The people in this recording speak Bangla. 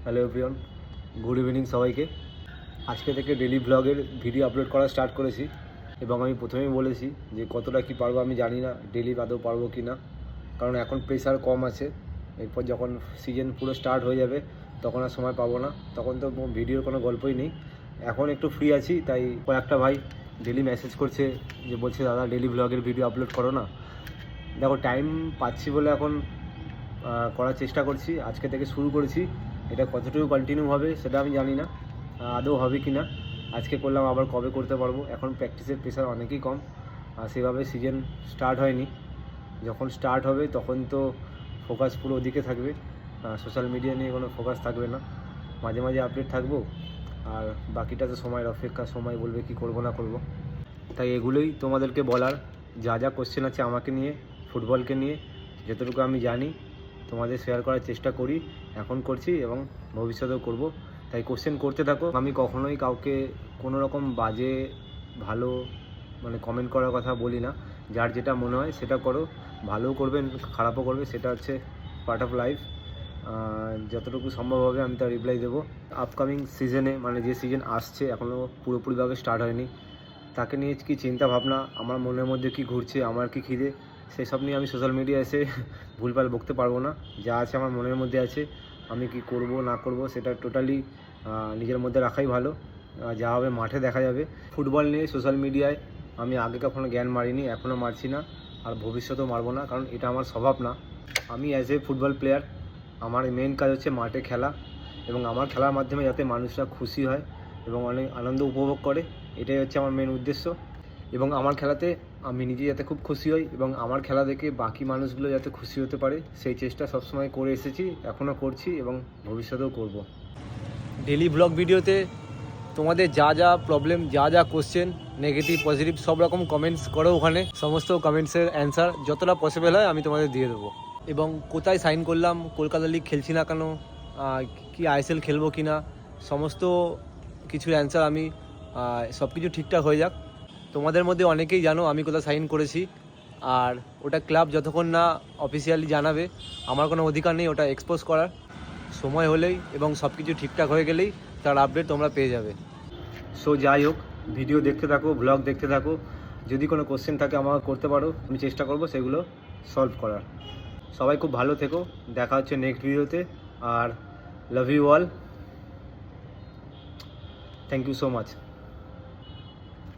হ্যালো এভরিওয়ান, গুড ইভিনিং সবাইকে। আজকে থেকে ডেলি ব্লগের ভিডিও আপলোড করা স্টার্ট করেছি এবং আমি প্রথমেই বলেছি যে কতটা কি পারবো আমি জানি না, ডেলি আদৌ পারবো কি না, কারণ এখন প্রেশার কম আছে। এরপর যখন সিজন পুরো স্টার্ট হয়ে যাবে তখন আর সময় পাবো না, তখন তো ভিডিওর কোনো গল্পই নেই। এখন একটু ফ্রি আছি, তাই কয়েকটা ভাই ডেলি মেসেজ করছে যে বলছে দাদা ডেলি ব্লগের ভিডিও আপলোড করো না। দেখো, টাইম পাচ্ছি বলে এখন করার চেষ্টা করছি। আজকে থেকে শুরু করেছি, এটা কতটুকু কন্টিনিউ হবে সেটা আমি জানি না, আদৌ হবে কি না। আজকে করলাম, আবার কবে করতে পারবো। এখন প্র্যাকটিসের প্রেশার অনেকই কম, আর সেভাবে সিজন স্টার্ট হয়নি। যখন স্টার্ট হবে তখন তো ফোকাস পুরো ওদিকে থাকবে, সোশ্যাল মিডিয়া নিয়ে কোনো ফোকাস থাকবে না। মাঝে মাঝে আপডেট থাকবো, আর বাকিটা তো সময়ের অপেক্ষা, সময় বলবে কি করব না করব। তাই এগুলোই তোমাদেরকে বলার, যা যা কোশ্চেন আছে আমাকে নিয়ে, ফুটবলকে নিয়ে, যতটুকু আমি জানি তোমাদের শেয়ার করার চেষ্টা করি, এখন করছি এবং ভবিষ্যতেও করব। তাই কোশ্চেন করতে থাকো। আমি কখনোই কাউকে কোনো রকম বাজে ভালো কমেন্ট করার কথা বলি না। যার যেটা মনে হয় সেটা করো, ভালোও করবে খারাপও করবে, সেটা হচ্ছে পার্ট অফ লাইফ। যতটুকু সম্ভব হবে আমি তার রিপ্লাই দেবো। আপকামিং সিজনে যে সিজন আসছে, এখনও পুরোপুরিভাবে স্টার্ট হয়নি, তাকে নিয়ে কী চিন্তা ভাবনা, আমার মনের মধ্যে কী ঘুরছে, আমার কী খিদে, সেসব নিয়ে আমি সোশ্যাল মিডিয়া এসে ভুলভাল বকতে পারবো না। যা আছে আমার মনের মধ্যে আছে, আমি কি করব না করব সেটা টোটালি নিজের মধ্যে রাখাই ভালো। যা হবে মাঠে দেখা যাবে। ফুটবল নিয়ে সোশ্যাল মিডিয়ায় আমি আগে কখনো জ্ঞান মারিনি, এখনও মারছি না, আর ভবিষ্যতেও মারবো না, কারণ এটা আমার স্বভাব না। আমি অ্যাজ এ ফুটবল প্লেয়ার, আমার মেন কাজ হচ্ছে মাঠে খেলা, এবং আমার খেলার মাধ্যমে যাতে মানুষরা খুশি হয় এবং অনেক আনন্দ উপভোগ করে, এটাই হচ্ছে আমার মেন উদ্দেশ্য। এবং আমার খেলাতে আমি নিজে যাতে খুব খুশি হই, এবং আমার খেলা দেখে বাকি মানুষগুলো যাতে খুশি হতে পারে, সেই চেষ্টা সবসময় করে এসেছি, এখনও করছি এবং ভবিষ্যতেও করব। ডেলি ব্লগ ভিডিওতে তোমাদের যা যা প্রবলেম, যা যা কোশ্চেন, নেগেটিভ পজিটিভ সব রকম কমেন্টস করো, ওখানে সমস্ত কমেন্টসের অ্যান্সার যতটা পসিবল হয় আমি তোমাদের দিয়ে দেবো। এবং কোথায় সাইন করলাম, কলকাতা লিগ খেলছি না কেন, কি আইএসএল খেলবো কি না, সমস্ত কিছুর অ্যান্সার আমি, সব কিছু ঠিকঠাক হয়ে যাক। তোমাদের মধ্যে অনেকেই জানো আমি কোথায় সাইন করেছি, আর ওটা ক্লাব যতক্ষণ না অফিসিয়ালি জানাবে আমার কোনো অধিকার নেই ওটা এক্সপোজ করার। সময় হলেই এবং সব কিছু ঠিকঠাক হয়ে গেলেই তার আপডেট তোমরা পেয়ে যাবে। সো যাই হোক, ভিডিও দেখতে থাকো, ব্লগ দেখতে থাকো। যদি কোনো কোশ্চেন থাকে আমাকে করতে পারো, আমি চেষ্টা করব সেগুলো সলভ করার। সবাই খুব ভালো থেকো, দেখা হচ্ছে নেক্সট ভিডিওতে, আর love you all, thank you so much.